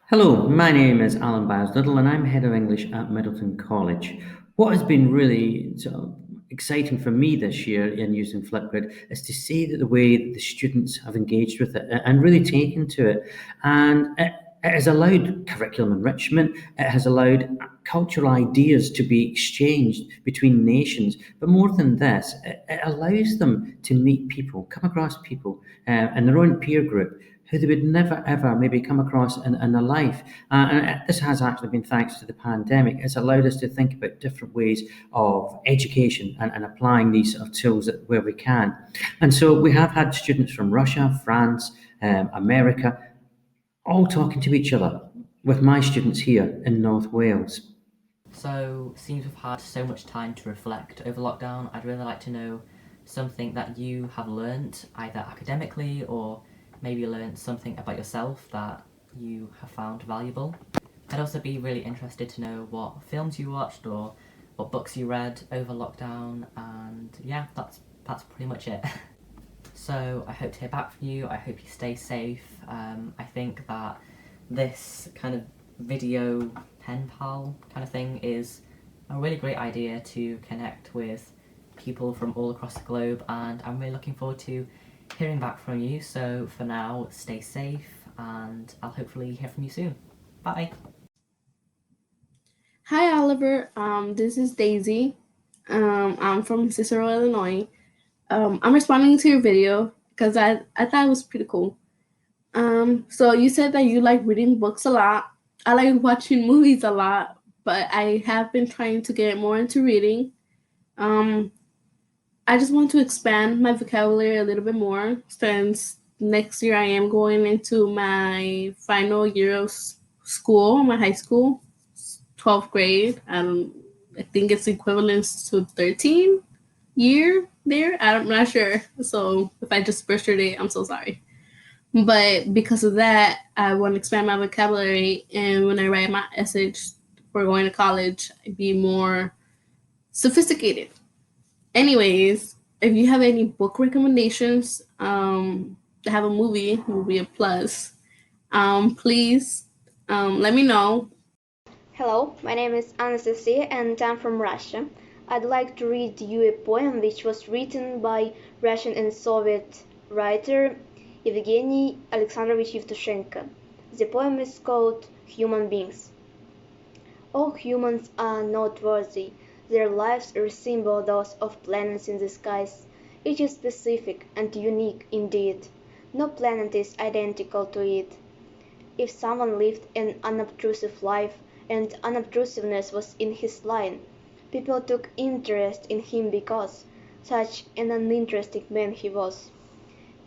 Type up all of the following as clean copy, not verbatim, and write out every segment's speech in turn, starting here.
Hello, my name is Alan Basdittle and I'm Head of English at Myddelton College. What has been really exciting for me this year in using Flipgrid is to see that the way that the students have engaged with it and really taken to it. And it has allowed curriculum enrichment, it has allowed cultural ideas to be exchanged between nations. But more than this, it allows them to meet people, come across people in their own peer group who they would never ever maybe come across in their life. And this has actually been thanks to the pandemic. It's allowed us to think about different ways of education and applying these sort of tools where we can. And so we have had students from Russia, France, America, all talking to each other with my students here in North Wales. So, seems we've had so much time to reflect over lockdown. I'd really like to know something that you have learnt, either academically or maybe learnt something about yourself that you have found valuable. I'd also be really interested to know what films you watched or what books you read over lockdown, and yeah, that's pretty much it. So I hope to hear back from you. I hope you stay safe. I think that this kind of video pen pal kind of thing is a really great idea to connect with people from all across the globe, and I'm really looking forward to hearing back from you. So for now, stay safe, and I'll hopefully hear from you soon. Bye. Hi, Oliver. This is Daisy. I'm from Cicero, Illinois. I'm responding to your video because I thought it was pretty cool. So you said that you like reading books a lot. I like watching movies a lot, but I have been trying to get more into reading. Um, I just want to expand my vocabulary a little bit more since next year I am going into my final year of school, my high school, 12th grade. I think it's equivalent to 13 year there. I'm not sure. So if I just butchered it, I'm so sorry. But because of that, I want to expand my vocabulary. And when I write my essays for going to college, I'd be more sophisticated. Anyways, if you have any book recommendations, to have a movie will be a plus. Please let me know. Hello, my name is Anastasia and I'm from Russia. I'd like to read you a poem which was written by Russian and Soviet writer Evgeny Alexandrovich Yevtushenko. The poem is called Human Beings. All humans are noteworthy. Their lives resemble those of planets in the skies. Each is specific and unique indeed. No planet is identical to it. If someone lived an unobtrusive life, and unobtrusiveness was in his line, people took interest in him because such an uninteresting man he was.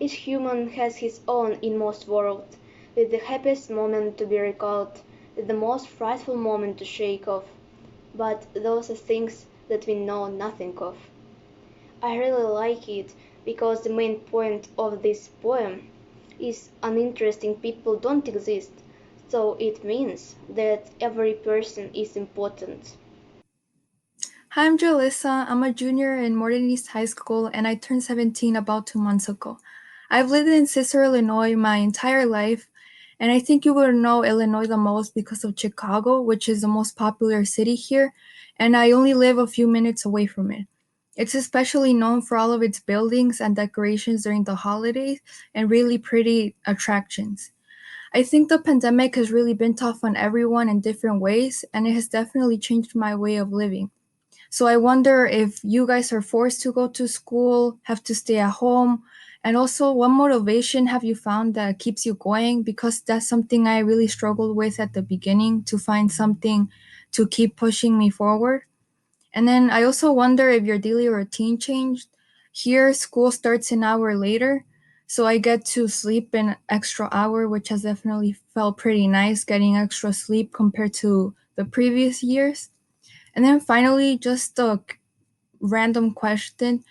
Each human has his own inmost world, with the happiest moment to be recalled, with the most frightful moment to shake off. But those are things that we know nothing of. I really like it because the main point of this poem is uninteresting people don't exist, so it means that every person is important. Hi, I'm Jalissa. I'm a junior in Morton East High School and I turned 17 about 2 months ago. I've lived in Cicero, Illinois my entire life, and I think you would know Illinois the most because of Chicago, which is the most popular city here, and I only live a few minutes away from it. It's especially known for all of its buildings and decorations during the holidays and really pretty attractions. I think the pandemic has really been tough on everyone in different ways, and it has definitely changed my way of living. So I wonder if you guys are forced to go to school, have to stay at home, and also what motivation have you found that keeps you going? Because that's something I really struggled with at the beginning to find something to keep pushing me forward. And then I also wonder if your daily routine changed. Here, school starts an hour later, so I get to sleep an extra hour, which has definitely felt pretty nice getting extra sleep compared to the previous years. And then finally, just a random question.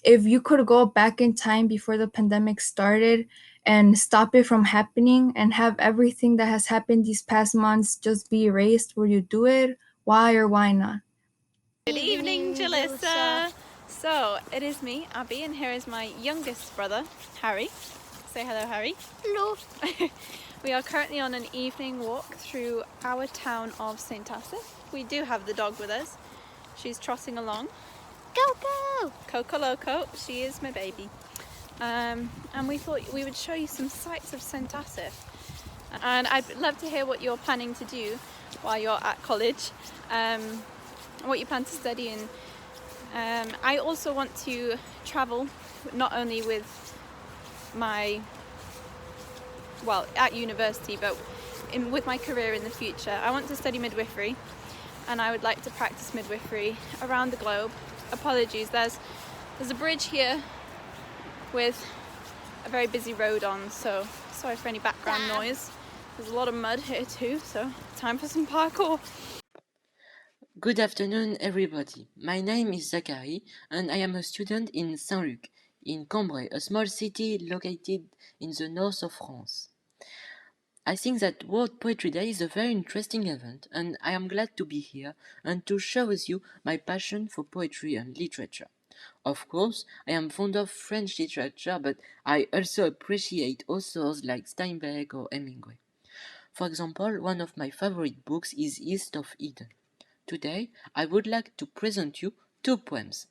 If you could go back in time before the pandemic started and stop it from happening and have everything that has happened these past months just be erased, would you do it? Why or why not? Good evening, Jalissa. So, it is me, Abby, and here is my youngest brother, Harry. Say hello, Harry. Hello. We are currently on an evening walk through our town of St. Asaph. We do have the dog with us. She's trotting along. Coco. Coco Loco, she is my baby. And we thought we would show you some sights of St. Asaph. And I'd love to hear what you're planning to do while you're at college, what you plan to study. And I also want to travel, not only with at university, but with my career in the future. I want to study midwifery, and I would like to practice midwifery around the globe. Apologies, there's a bridge here with a very busy road on, so sorry for any background noise. There's a lot of mud here too, so time for some parkour. Good afternoon, everybody. My name is Zakari, and I am a student in Saint-Luc, in Cambrai, a small city located in the north of France. I think that World Poetry Day is a very interesting event, and I am glad to be here and to share with you my passion for poetry and literature. Of course, I am fond of French literature, but I also appreciate authors like Steinbeck or Hemingway. For example, one of my favorite books is East of Eden. Today, I would like to present you two poems.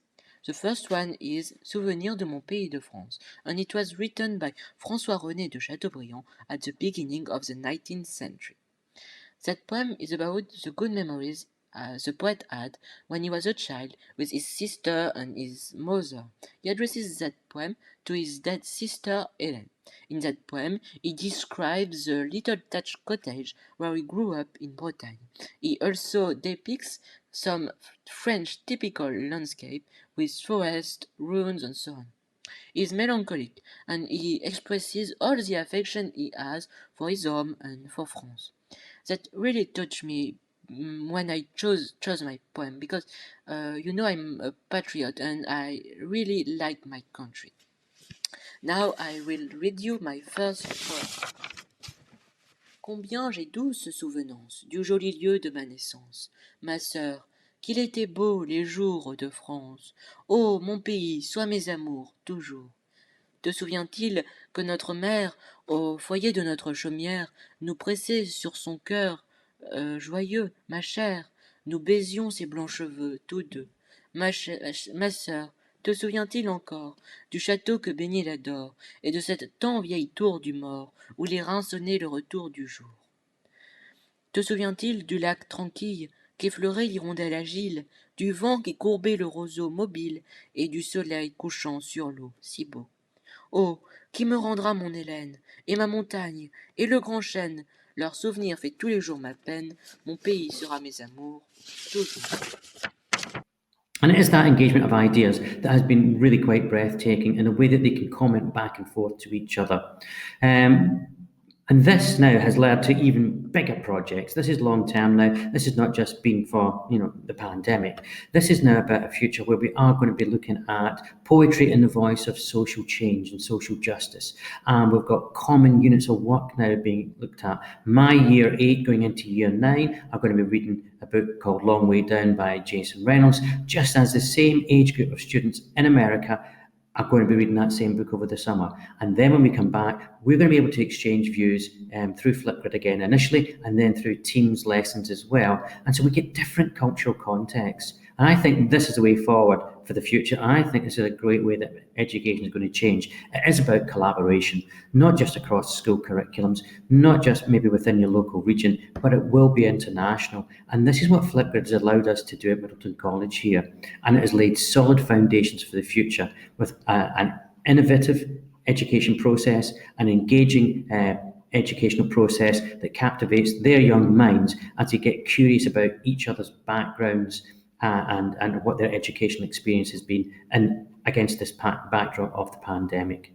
The first one is Souvenir de mon pays de France, and it was written by François-René de Chateaubriand at the beginning of the 19th century. That poem is about the good memories the poet had when he was a child with his sister and his mother. He addresses that poem to his dead sister Hélène. In that poem, he describes the little thatched cottage where he grew up in Bretagne. He also depicts some French typical landscape with forest, ruins, and so on. He is melancholic, and he expresses all the affection he has for his home and for France. That really touched me when I chose my poem, because I'm a patriot and I really like my country. Now I will read you my first poem. Combien j'ai douce souvenance du joli lieu de ma naissance, ma sœur, qu'il était beau les jours de France. Ô mon pays, sois mes amours toujours. Te souvient-il que notre mère, au foyer de notre chaumière, nous pressait sur son cœur joyeux, ma chère, nous baisions ses blancs cheveux, tous deux. Ma sœur, te souvient-il encore du château que baignait la Dore, et de cette tant vieille tour du mort, où les reins sonnaient le retour du jour? Te souvient-il du lac tranquille, qu'effleurait l'hirondelle agile, du vent qui courbait le roseau mobile, et du soleil couchant sur l'eau, si beau? Oh, qui me rendra mon Hélène, et ma montagne, et le grand chêne? Leur souvenir fait tous les jours ma peine, mon pays sera mes amours, toujours. And it is that engagement of ideas that has been really quite breathtaking in the way that they can comment back and forth to each other. And this now has led to even bigger projects. This is long term now. This has not just been for the pandemic. This is now about a future where we are going to be looking at poetry in the voice of social change and social justice. And we've got common units of work now being looked at. My year 8 going into year 9 are going to be reading a book called Long Way Down by Jason Reynolds, just as the same age group of students in America are going to be reading that same book over the summer. And then when we come back, we're going to be able to exchange views through Flipgrid again initially, and then through Teams lessons as well. And so we get different cultural contexts. And I think this is the way forward for the future. I think this is a great way that education is going to change. It is about collaboration, not just across school curriculums, not just maybe within your local region, but it will be international. And this is what Flipgrid has allowed us to do at Myddelton College here. And it has laid solid foundations for the future with an innovative education process, an engaging educational process that captivates their young minds as they get curious about each other's backgrounds and what their educational experience has been, and against this backdrop of the pandemic.